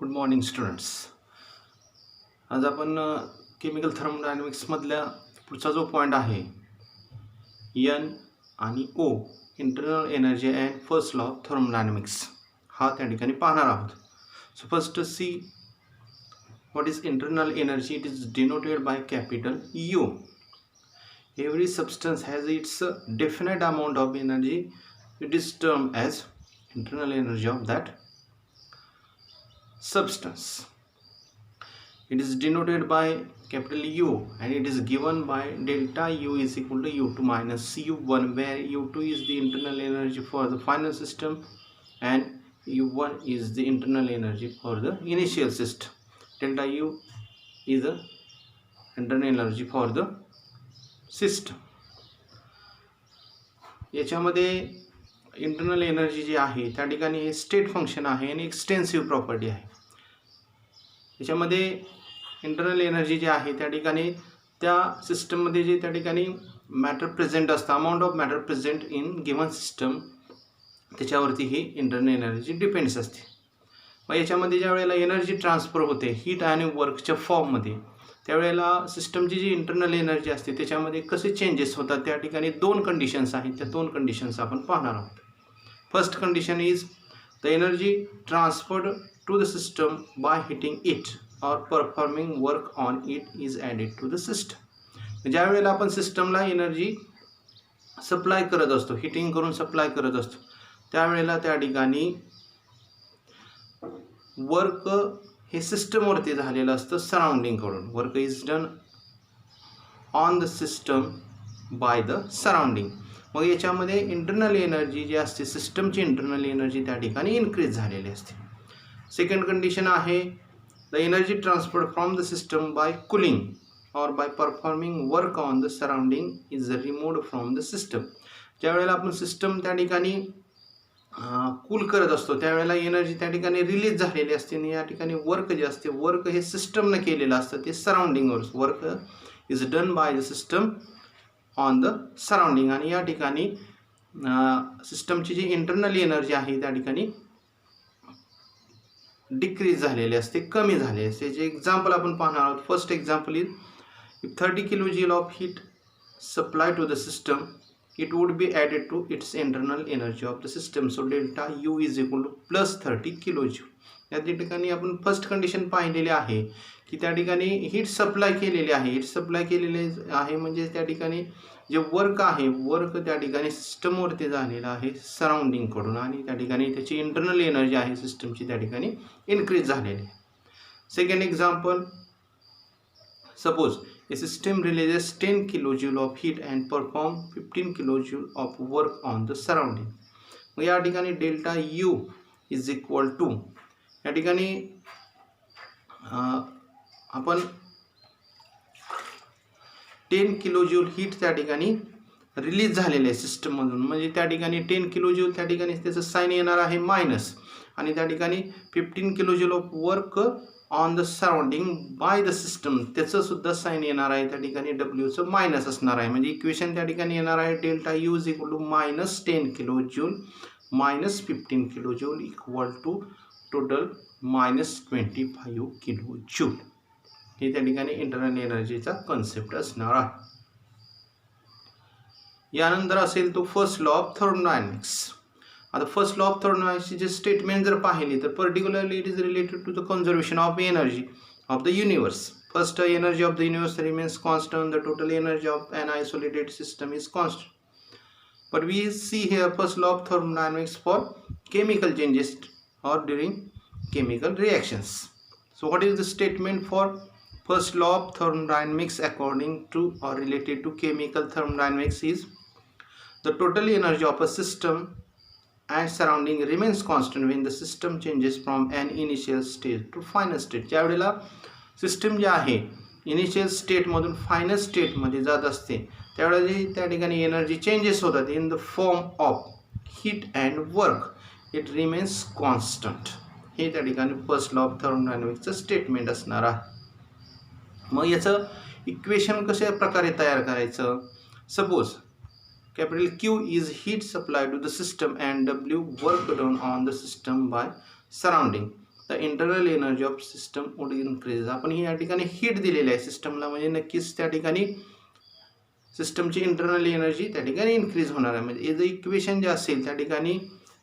Good morning students. आज आपण chemical thermodynamics मधल्या पुढचा जो पॉईंट आहे एन आणि O internal energy and first law of thermodynamics हा त्या ठिकाणी पाहणार आहोत. So first see what is internal energy. It is denoted by capital U. Every substance has its definite amount of energy. It is term as internal energy of that substance. It is denoted by capital U and it is given by delta U is equal to U2 minus U1, where U2 is the internal energy for the final system and U1 is the internal energy for the initial system. Delta U is the internal energy for the system. याच्यामध्ये internal energy जी आहे त्या ठिकाणी state function आहे आणि extensive property आहे. याच्यामध्ये internal energy जी आहे त्या ठिकाणी त्या सिस्टममध्ये जे त्या ठिकाणी मॅटर प्रेझेंट असतं, amount of matter present in given system, त्याच्यावरती ही इंटरनल एनर्जी डिपेंड्स असते. मग याच्यामध्ये ज्या वेळेला एनर्जी ट्रान्सफर होते हीट आणि वर्कच्या फॉर्ममध्ये, त्यावेळेला सिस्टमची जी इंटरनल एनर्जी असते त्याच्यामध्ये कसे चेंजेस होतात त्या ठिकाणी दोन कंडिशन्स आहेत. त्या दोन कंडिशन्स आपण पाहणार आहोत. First condition is the energy transferred to the system by heating it or performing work on it is added to the system. ज्या वेळेला आपण सिस्टमला एनर्जी सप्लाय करत असतो, हिटिंग करून सप्लाय करत असतो, त्यावेळेला त्या ठिकाणी वर्क हे सिस्टमवरती झालेलं असतं सराउंडिंग कडून. Work is done on the system by the surrounding. मग याच्यामध्ये इंटरनल एनर्जी जी असते, सिस्टमची इंटरनल एनर्जी त्या ठिकाणी इन्क्रीज झालेली असते. सेकंड कंडिशन आहे the energy transferred from the system by cooling or by performing work on the surrounding is removed from the system. ज्यावेळेला आपण सिस्टम त्या ठिकाणी कूल करत असतो त्यावेळेला एनर्जी त्या ठिकाणी रिलीज झालेली असते आणि या ठिकाणी वर्क जे असते, वर्क हे सिस्टमनं केलेलं असतं, ते सराउंडिंगवर work is done by the system on the surrounding. आणि या ठिकाणी सिस्टमची जी इंटरनल एनर्जी आहे त्या ठिकाणी डिक्रीज झालेले असते, कमी झाले असते. जे एक्झाम्पल आपण पाहणार आहोत. First example is if 30 kJ of heat supply to the system it would be added to its internal energy of the system. So delta U is equal to plus 30 kJ. या ठिकाणी आपण first condition पाहिलेली आहे की त्या ठिकाणी heat supply केलेली आहे. हीट सप्लाय केलेले आहे म्हणजे त्या ठिकाणी जे वर्क आहे, वर्क त्या ठिकाणी सिस्टमवरती झालेलं आहे सराउंडिंगकडून आणि त्या ठिकाणी त्याची इंटरनल एनर्जी आहे सिस्टमची त्या ठिकाणी इन्क्रीज झालेली आहे. Second example, suppose a system releases 10 kJ of heat and perform 15 kJ of work on the surrounding. मग या ठिकाणी delta U is equal to, या ठिकाणी आपण 10 kJ हीट त्या ठिकाणी रिलीज झालेले आहे सिस्टममधून, म्हणजे त्या ठिकाणी 10 kJ त्या ठिकाणी त्याचं साईन येणार आहे मायनस आणि त्या ठिकाणी 15 kJ of work on the surrounding bye the system त्याचं सुद्धा साईन येणार आहे त्या ठिकाणी डब्ल्यूचं मायनस असणार आहे. म्हणजे इक्वेशन त्या ठिकाणी येणार आहे delta U is equal to minus 10 kJ minus 15 kJ equal to total minus 25 kJ. हे त्या ठिकाणी इंटरनल एनर्जीचा कन्सेप्ट असणार आहे. यानंतर असेल तो फर्स्ट लॉ ऑफ थर्मोडायनॅमिक्स. आता फर्स्ट लॉ ऑफ थर्मोडायनॅमिक्सची जे स्टेटमेंट जर पाहिली तर particularly it is related to the conservation of energy of the universe. First, energy of the universe remains constant. The total energy of an isolated system is constant. But we see here first law of thermodynamics for chemical changes or during chemical reactions. So what is the statement for first law of thermodynamics according to or related to chemical thermodynamics is the total energy of a system and surrounding remains constant when the system changes from an initial state to final state. ज्या वेळेला system जे आहे initial स्टेटमधून final स्टेटमध्ये जात असते त्यावेळेला जी त्या ठिकाणी एनर्जी चेंजेस होतात in the form of heat and work it remains constant. हे त्या ठिकाणी फर्स्ट लॉ ऑफ थर्मोडायनॅमिक्सचं स्टेटमेंट असणार आहे. मग याचं इक्वेशन कशा प्रकारे तयार करायचं. Suppose capital Q is heat supply to the system and W work done on the system by surrounding. The internal energy of system would increase. आपण ही या ठिकाणी हीट दिलेली आहे सिस्टमला, म्हणजे नक्कीच त्या ठिकाणी सिस्टमची इंटरनल एनर्जी त्या ठिकाणी इन्क्रीज होणार आहे. म्हणजे हे जे इक्वेशन जे असेल त्या ठिकाणी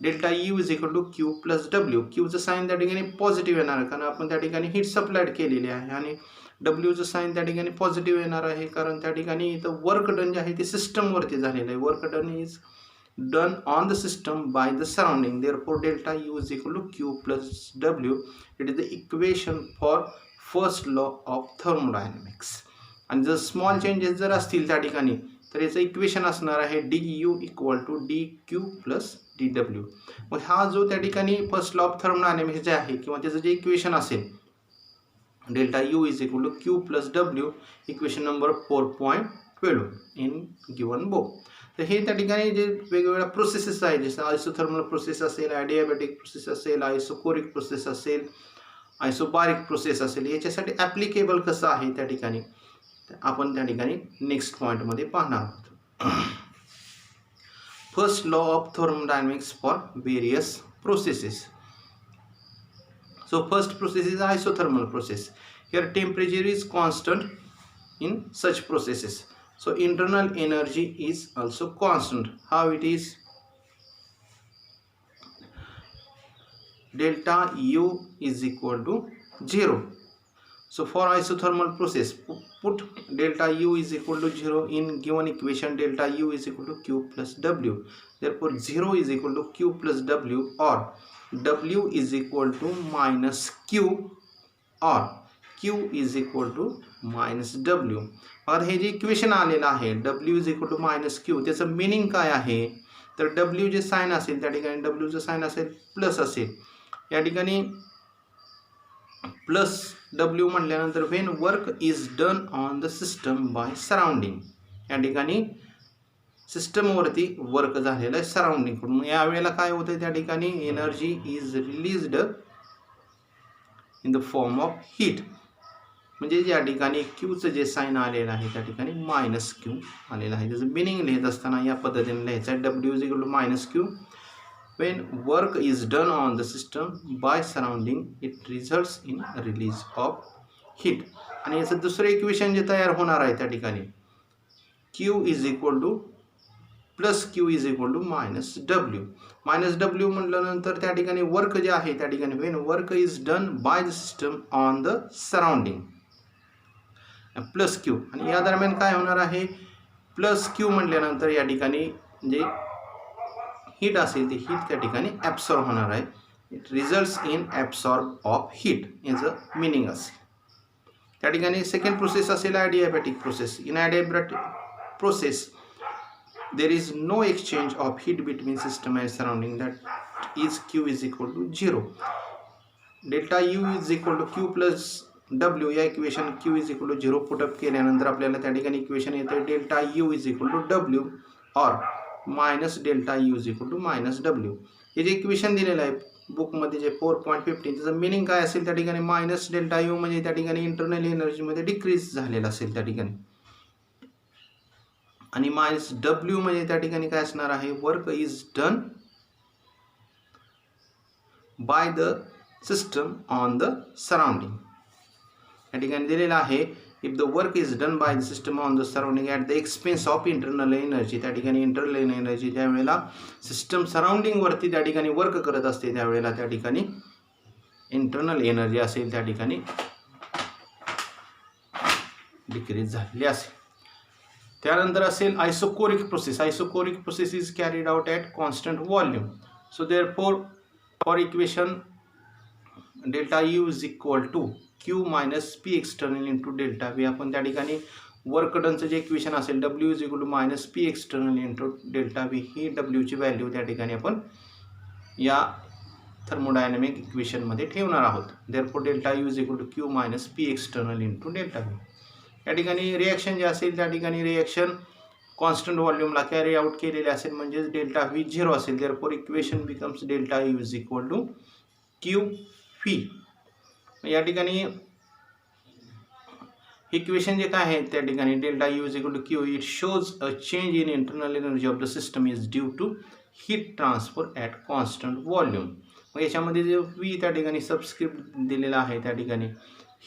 delta U is equal to Q plus W. क्यूचं साईन त्या ठिकाणी पॉझिटिव्ह येणार आहे कारण आपण त्या ठिकाणी हीट सप्लायड केलेली आहे, आणि डब्ल्यूचं साईन त्या ठिकाणी पॉझिटिव्ह येणार आहे कारण त्या ठिकाणी इथं वर्क डन जे आहे ते सिस्टमवरती झालेलं आहे. Work done is done on the system by the surrounding. Therefore delta U is equal to Q plus W. It is the equation for first law of thermodynamics. आणि जर स्मॉल चेंजेस जर असतील त्या ठिकाणी तर याचं इक्वेशन असणार आहे du equal to dq plus dw. मग हा जो त्या ठिकाणी फर्स्ट लॉ ऑफ थर्मोडायनॅमिक्स जे आहे किंवा त्याचं जे इक्वेशन असेल delta U is equal to Q plus W, equation number 4.12 in given book. तर हे त्या ठिकाणी जे वेगवेगळ्या प्रोसेसेस आहेत, जसं आयसोथर्मल प्रोसेस असेल, ॲडियाबॅटिक प्रोसेस असेल, आयसोकोरिक प्रोसेस असेल, आयसोबारिक प्रोसेस असेल, याच्यासाठी ॲप्लिकेबल कसं आहे त्या ठिकाणी आपण त्या ठिकाणी नेक्स्ट पॉईंटमध्ये पाहणार आहोत. First law of thermodynamics for various processes. So first process is isothermal process. Here temperature is constant in such processes. So internal energy is also constant. How it is? Delta U is equal to 0. So for isothermal process, put delta U is equal to 0 in given equation. Delta U is equal to Q plus W. Therefore 0 is equal to Q plus W, or W is equal to minus Q, or Q is equal to minus W. और हे जे equation आलेलं आहे W is equal to minus Q, त्याचं meaning काय आहे तर W जे साइन असेल त्या ठिकाणी W चं साइन असेल प्लस असेल. या ठिकाणी प्लस W म्हटल्यानंतर when work is done on the system by surrounding, या ठिकाणी सिस्टमवरती वर्क झालेलं आहे सराउंडिंग कडून. यावेळेला काय होतं त्या ठिकाणी energy is released in the form of heat. म्हणजे या ठिकाणी क्यूचं जे साइन आलेलं आहे त्या ठिकाणी मायनस क्यू आलेलं आहे. त्याचं मिनिंग लिहित असताना या पद्धतीने लिहायचं आहे. W is equal to minus Q when work is done on the system by surrounding, it results in release of heat. आणि याचं दुसरं इक्वेशन जे तयार होणार आहे त्या ठिकाणी Q is equal to plus Q is equal to minus W. Minus W म्हटल्यानंतर त्या ठिकाणी वर्क जे आहे त्या ठिकाणी when work is done by the system on the surrounding plus Q. आणि या दरम्यान काय होणार आहे प्लस Q म्हटल्यानंतर या ठिकाणी जे हीट असेल ती हीट त्या ठिकाणी ॲब्सॉर्ब होणार आहे. It results in absorb of heat, याचं मिनिंग असेल. त्या ठिकाणी सेकंड प्रोसेस असेल adiabatic process. In adiabatic process there is no exchange of heat between system and surrounding, that is Q is equal to 0. Delta U is equal to Q plus W, या equation Q is equal to 0 put up केल्यानंतर आपल्याला त्या ठिकाणी equation येतं delta U is equal to W or minus delta U is equal to minus W. हे जे equation दिलेलं आहे बुकमध्ये जे 4.15, त्याचं मिनिंग काय असेल त्या ठिकाणी मायनस डेल्टा यू म्हणजे त्या ठिकाणी इंटरनल एनर्जीमध्ये डिक्रीज झालेलं असेल त्या ठिकाणी, आणि मायनस डब्ल्यू म्हणजे त्या ठिकाणी काय असणार आहे work is done by the system on the surrounding. या ठिकाणी दिलेलं आहे if the work is done by the system on the surrounding at the expense of internal energy. त्या ठिकाणी इंटरनल एनर्जी ज्या वेळेला सिस्टम सराउंडिंग वरती त्या ठिकाणी वर्क करत असते त्यावेळेला त्या ठिकाणी इंटरनल एनर्जी असेल त्या ठिकाणी डिक्रीज झालेली असेल. त्यानंतर असेल isochoric process. Isochoric process is carried out at constant volume. So therefore for equation delta U is equal to Q minus P external into delta V. आपण त्या ठिकाणी वर्क डनचं जे इक्वेशन असेल W is equal to minus P external into delta V, ही डब्ल्यूची value त्या ठिकाणी आपण या थर्मोडायनॅमिक इक्वेशनमध्ये ठेवणार आहोत. Therefore delta U is equal to Q minus P external into delta V. या ठिकाणी रिॲक्शन जे असेल त्या ठिकाणी रिॲक्शन कॉन्स्टंट व्हॉल्यूमला कॅरी आउट केलेले असेल म्हणजेच डेल्टा व्ही 0 असेल. Therefore equation becomes delta U is equal to Q V. या ठिकाणी इक्वेशन जे काय आहे त्या ठिकाणी delta U is equal to Q, it shows a change in internal energy of the system is due to heat transfer at constant volume. मग याच्यामध्ये जे व्ही त्या ठिकाणी सबस्क्रिप्ट दिलेला आहे, त्या ठिकाणी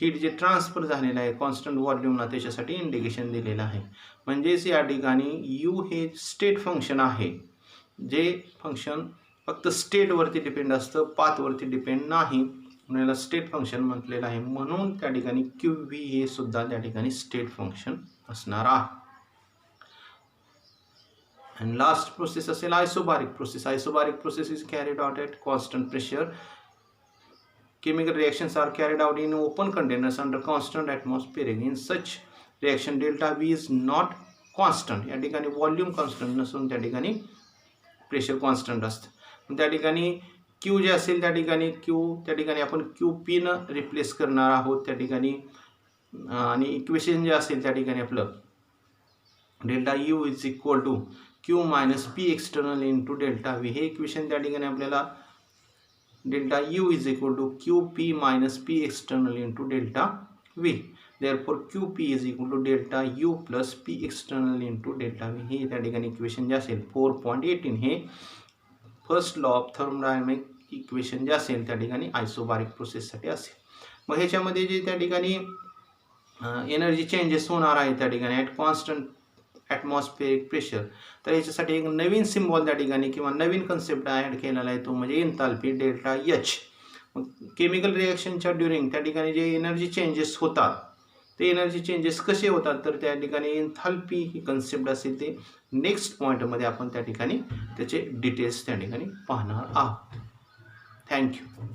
हीट जे ट्रान्सफर झालेलं आहे कॉन्स्टंट व्हॉल्यूमला त्याच्यासाठी इंडिकेशन दिलेलं आहे. म्हणजेच या ठिकाणी यू हे स्टेट फंक्शन आहे, जे फंक्शन फक्त स्टेटवरती डिपेंड असतं, पाथवरती डिपेंड नाही, म्हणून याला स्टेट फंक्शन म्हटलेलं आहे. म्हणून त्या ठिकाणी क्यू व्ही हे सुद्धा त्या ठिकाणी स्टेट फंक्शन असणार आहे. And last process असेल isobaric process. Isobaric process is carried out at constant pressure. Chemical reactions are carried out in open containers under constant atmospheric. In such reaction delta V is not constant. या ठिकाणी volume constant नसून त्या ठिकाणी pressure constant असतं. त्या ठिकाणी Q जे असेल त्या ठिकाणी आपण क्यू पी न रिप्लेस करणार आहोत त्या ठिकाणी. आणि इक्वेशन जे असेल त्या ठिकाणी आपलं delta U is equal to Q minus P external into delta V. हे इक्वेशन त्या ठिकाणी आपल्याला delta U is equal to Q P minus P external into delta V. Therefore Q P is equal to delta U plus P external into delta V. हे त्या ठिकाणी equation जे असेल 4.18 हे first law of thermodynamic equation जे असेल त्या ठिकाणी आयसोबारिक प्रोसेससाठी असेल. मग ह्याच्यामध्ये जे त्या ठिकाणी एनर्जी चेंजेस होणार आहे त्या ठिकाणी ॲट कॉन्स्टंट ॲटमॉस्फेरिक प्रेशर, तर याच्यासाठी एक नवीन सिम्बॉल त्या ठिकाणी किंवा नवीन कन्सेप्ट ॲड केलेला आहे, तो म्हणजे एन्थाल्पी डेल्टा एच. मग केमिकल रिॲक्शनच्या ड्युरिंग त्या ठिकाणी जे एनर्जी चेंजेस होतात ते एनर्जी चेंजेस कसे होतात, तर त्या ठिकाणी एन्थाल्पी ही कन्सेप्ट असेल ते नेक्स्ट पॉईंटमध्ये आपण त्या ठिकाणी त्याचे डिटेल्स त्या ठिकाणी पाहणार आहोत. थँक्यू.